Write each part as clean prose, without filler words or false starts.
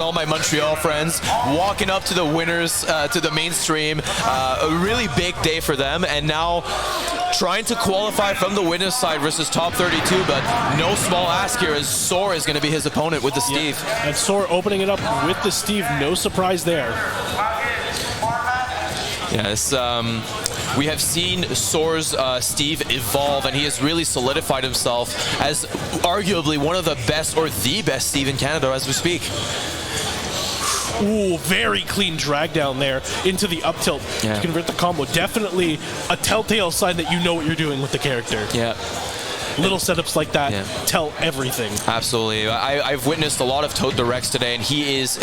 All my Montreal friends walking up to the winners, to the mainstream. A really big day for them, and now trying to qualify from the winners side versus top 32, but no small ask here as Soar is going to be his opponent with the Steve. Yeah. And Soar opening it up with the Steve, no surprise there. Yes, we have seen Soar's Steve evolve, and he has really solidified himself as arguably one of the best, or the best Steve in Canada as we speak. Ooh, very clean drag down there into the up tilt to convert the combo. Definitely a telltale sign that you know what you're doing with the character. Yeah. Little setups like that tell everything. Absolutely. I've witnessed a lot of Toad Directs today, and he is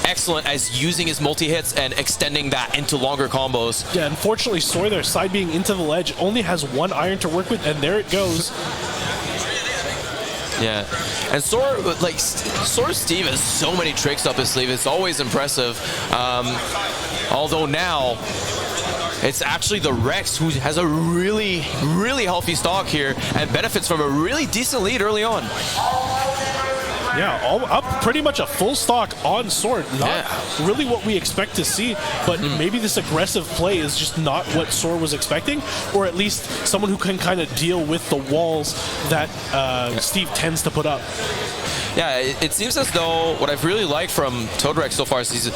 excellent as using his multi-hits and extending that into longer combos. Yeah, unfortunately, Soar there, side being into the ledge, only has one iron to work with, and there it goes. Yeah, and Soar's Steve has so many tricks up his sleeve. It's always impressive. Although now, it's actually the Rex who has a really, really healthy stock here and benefits from a really decent lead early on. Yeah, all up pretty much a full stock on Soar. Not really what we expect to see, but maybe this aggressive play is just not what Soar was expecting, or at least someone who can kind of deal with the walls that Steve tends to put up. Yeah, it seems as though what I've really liked from Toad Rex so far is he's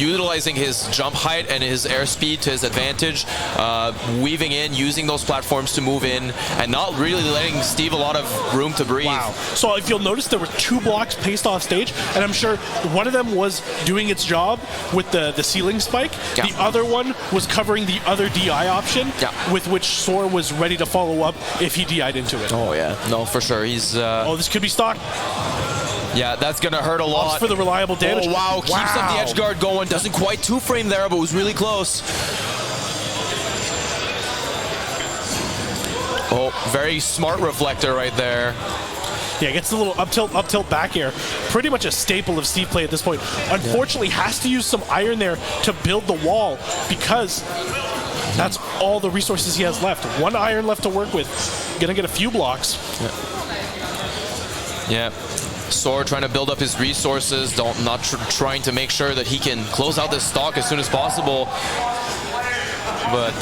utilizing his jump height and his airspeed to his advantage, weaving in, using those platforms to move in, and not really letting Steve a lot of room to breathe. Wow. So if you'll notice, there were 2 blocks paced off stage, and I'm sure one of them was doing its job with the ceiling spike. The other one was covering the other DI option, with which Soar was ready to follow up if he DI'd into it. Oh, yeah. No, for sure. He's... oh, this could be stock. Yeah, that's going to hurt a lot. Opts for the reliable damage. Oh, wow. Keeps up the edge guard going. Doesn't quite 2-frame there, but was really close. Oh, very smart reflector right there. Yeah, gets the little up tilt back air. Pretty much a staple of Steve play at this point. Unfortunately, has to use some iron there to build the wall because that's all the resources he has left. 1 iron left to work with. Gonna get a few blocks. Yeah. Soar trying to build up his resources, trying to make sure that he can close out this stock as soon as possible. But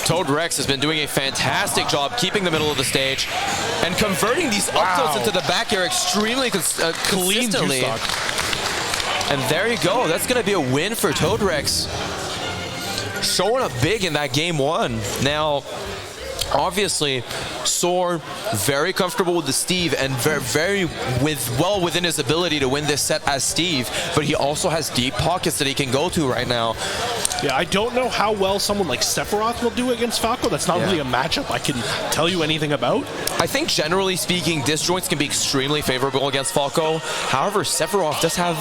Toad Rex has been doing a fantastic job keeping the middle of the stage and converting these up tilts into the back air extremely consistently. And there you go. That's going to be a win for Toad Rex. Showing up big in that game 1. Now, obviously, Soar very comfortable with the Steve and very well within his ability to win this set as Steve, but he also has deep pockets that he can go to right now. Yeah, I don't know how well someone like Sephiroth will do against Falco. That's not really a matchup I can tell you anything about. I think generally speaking, disjoints can be extremely favorable against Falco. However, Sephiroth does have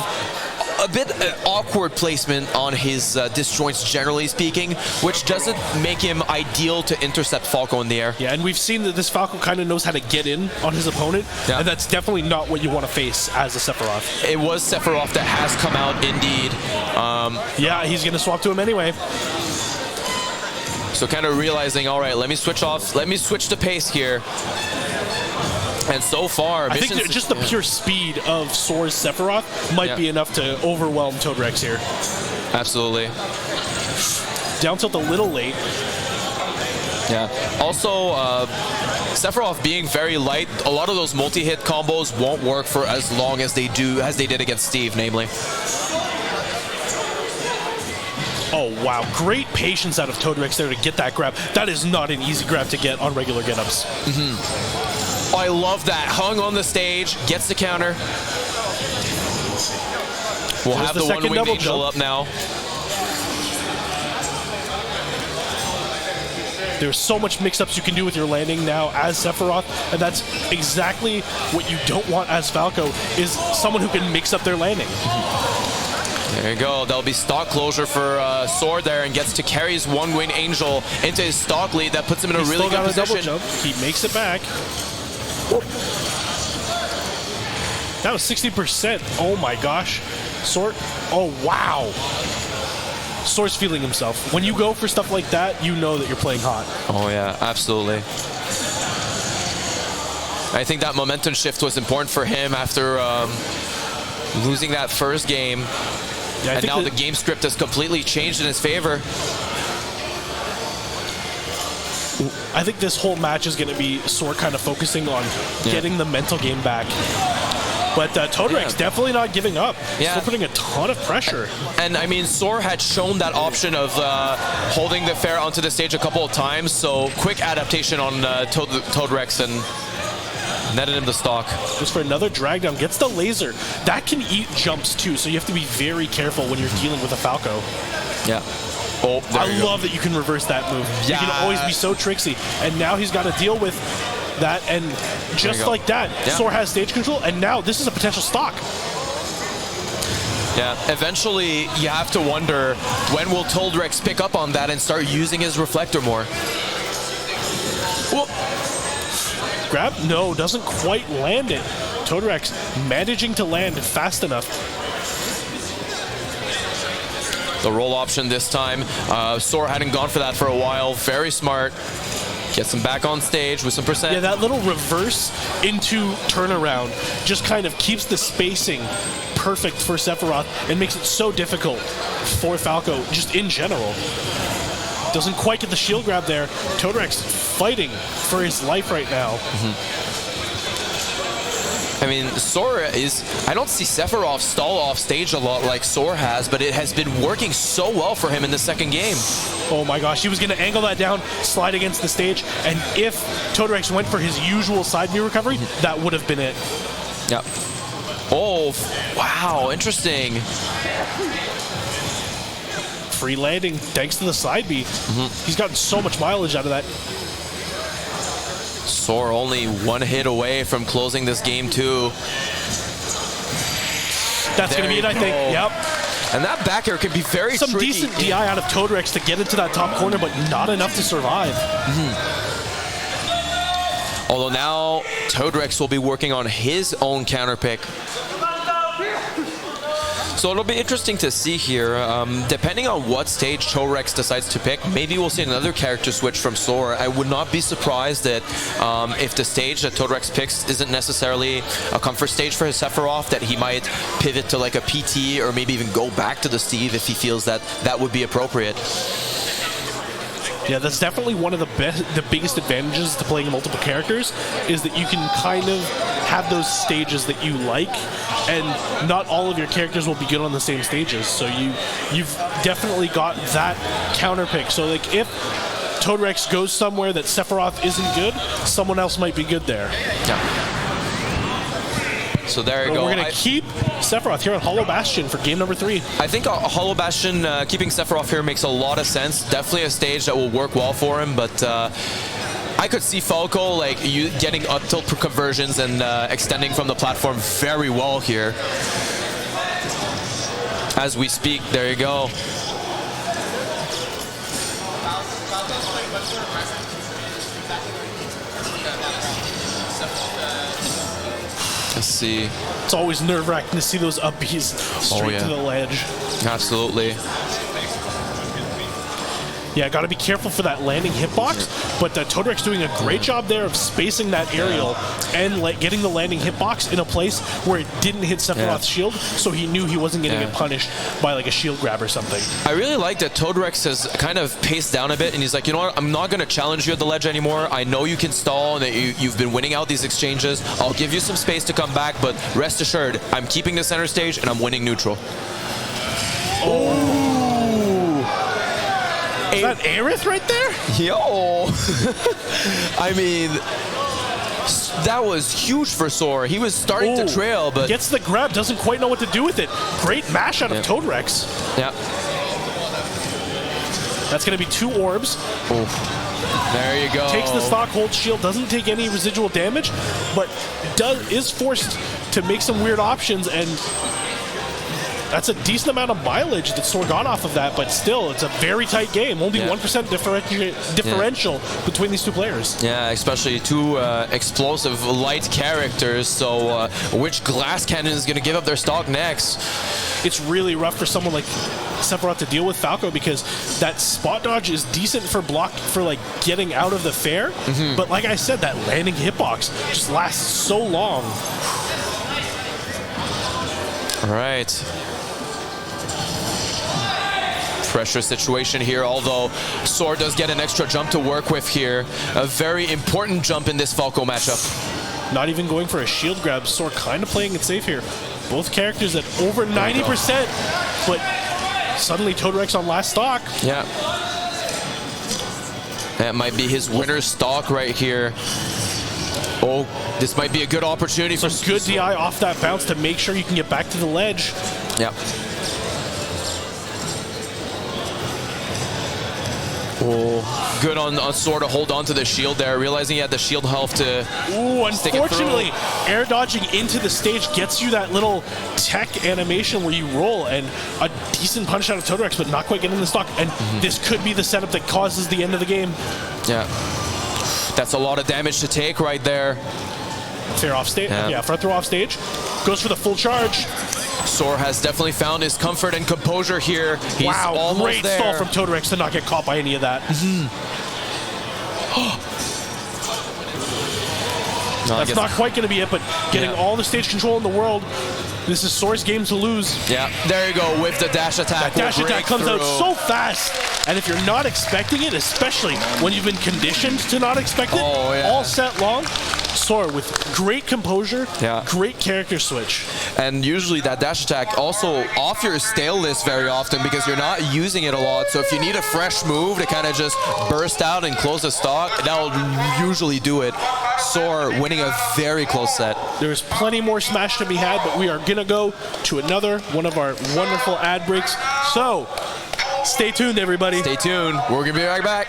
a bit awkward placement on his disjoints, generally speaking, which doesn't make him ideal to intercept Falco in the air. Yeah, and we've seen that this Falco kind of knows how to get in on his opponent, and that's definitely not what you want to face as a Sephiroth. It was Sephiroth that has come out, indeed. Yeah, he's going to swap to him anyway. So kind of realizing, all right, let me switch the pace here. And so far, I think just the pure speed of Soar's Sephiroth might be enough to overwhelm Toad Rex here. Absolutely. Down tilt a little late. Yeah. Also, Sephiroth being very light, a lot of those multi-hit combos won't work for as long as they did against Steve, namely. Oh, wow. Great patience out of Toad Rex there to get that grab. That is not an easy grab to get on regular get-ups. Oh, I love that. Hung on the stage, gets the counter. We'll have the one-winged angel up now. There's so much mix-ups you can do with your landing now as Sephiroth, and that's exactly what you don't want as Falco, is someone who can mix up their landing. There you go. That'll be stock closure for Soar there, and gets to carry his one-winged angel into his stock lead. That puts him in a really good position. He makes it back. That was 60%. Oh my gosh. Soar. Oh wow. Soar's feeling himself. When you go for stuff like that, you know that you're playing hot. Oh yeah, absolutely. I think that momentum shift was important for him after losing that first game. Yeah, and now the game script has completely changed in his favor. I think this whole match is going to be Soar kind of focusing on getting the mental game back. But Todrek's definitely not giving up. Still putting a ton of pressure. And I mean, Soar had shown that option of holding the fair onto the stage a couple of times, so quick adaptation on Todrex and netted him the stock. Just for another drag down, gets the laser. That can eat jumps too, so you have to be very careful when you're dealing with a Falco. Yeah. Oh, I love that you can reverse that move. You can always be so tricksy. And now he's got to deal with that, and just like that, Soar has stage control, and now this is a potential stock. Yeah, eventually you have to wonder, when will Todrex pick up on that and start using his reflector more? Whoa. Grab? No, doesn't quite land it. Todrex managing to land fast enough. The roll option this time. Soar hadn't gone for that for a while. Very smart. Gets him back on stage with some percent. Yeah, that little reverse into turnaround just kind of keeps the spacing perfect for Sephiroth and makes it so difficult for Falco, just in general. Doesn't quite get the shield grab there. Todrex fighting for his life right now. I mean, Soar is... I don't see Sephiroth stall off stage a lot like Soar has, but it has been working so well for him in the second game. Oh my gosh, he was going to angle that down, slide against the stage, and if Todrex went for his usual side B recovery, that would have been it. Yep. Oh, wow, interesting. Free landing thanks to the side B. He's gotten so much mileage out of that. Soar only one hit away from closing this game too. That's going to be it, I think. Yep. And that back air can be very Some tricky. decent DI out of Todrex to get into that top corner, but not enough to survive. Although now Todrex will be working on his own counter pick. So it'll be interesting to see here. Depending on what stage Todrex decides to pick, maybe we'll see another character switch from Soar. I would not be surprised that if the stage that Todrex picks isn't necessarily a comfort stage for his Sephiroth, that he might pivot to like a PT or maybe even go back to the Steve if he feels that that would be appropriate. Yeah, that's definitely one of the biggest advantages to playing multiple characters, is that you can kind of have those stages that you like, and not all of your characters will be good on the same stages. So you've definitely got that counter pick. So like if Todrex goes somewhere that Sephiroth isn't good, someone else might be good there. Yeah. So there you go. We're going to keep Sephiroth here on Hollow Bastion for game number 3. I think a Hollow Bastion, keeping Sephiroth here makes a lot of sense. Definitely a stage that will work well for him, but I could see Falco like getting up tilt conversions and extending from the platform very well here. As we speak, there you go. Let's see. It's always nerve-wracking to see those up Bs straight to the ledge. Absolutely. Yeah, got to be careful for that landing hitbox, but Todrex doing a great job there of spacing that aerial and getting the landing hitbox in a place where it didn't hit Sephiroth's shield, so he knew he wasn't going to get punished by like a shield grab or something. I really like that Todrex has kind of paced down a bit, and he's like, you know what, I'm not going to challenge you at the ledge anymore. I know you can stall and that you've been winning out these exchanges. I'll give you some space to come back, but rest assured, I'm keeping the center stage and I'm winning neutral. Oh! Is that Aerith right there? Yo! I mean, that was huge for Soar. He was starting to trail, but... Gets the grab, doesn't quite know what to do with it. Great mash out of Todrex. Yeah. That's going to be 2 orbs. There you go. Takes the stock, holds shield, doesn't take any residual damage, but is forced to make some weird options, and that's a decent amount of mileage that Soar got off of that, but still, it's a very tight game. Only 1% differential between these two players. Yeah, especially 2 explosive light characters, so which glass cannon is going to give up their stock next? It's really rough for someone like Sephiroth to deal with Falco, because that spot dodge is decent for like getting out of the fair, but like I said, that landing hitbox just lasts so long. All right. Pressure situation here, although Soar does get an extra jump to work with here. A very important jump in this Falco matchup. Not even going for a shield grab. Soar kind of playing it safe here. Both characters at over 90%, but suddenly Toad Rex on last stock. Yeah. That might be his winner's stock right here. Oh, this might be a good opportunity for good DI off that bounce to make sure you can get back to the ledge. Yep. Oh, good on Soar to hold on to the shield there, realizing he had the shield health to stick it through. Unfortunately, air dodging into the stage gets you that little tech animation where you roll, and a decent punch out of Toad Rex, but not quite getting the stock. And this could be the setup that causes the end of the game. Yeah. That's a lot of damage to take right there. Fair off stage. Yeah, front throw off stage. Goes for the full charge. Soar has definitely found his comfort and composure here. He's almost great there. stall from Toad Rex to not get caught by any of that. That's not quite going to be it, but getting all the stage control in the world. This is Soar's game to lose. Yeah, there you go with the dash attack. That dash attack comes out so fast. And if you're not expecting it, especially when you've been conditioned to not expect it all set long, Soar with great composure, great character switch. And usually that dash attack also off your stale list very often because you're not using it a lot. So if you need a fresh move to kind of just burst out and close the stock, that'll usually do it. Soar winning a very close set. There's plenty more Smash to be had, but we are going to go to another one of our wonderful ad breaks. So stay tuned, everybody. Stay tuned. We're going to be right back.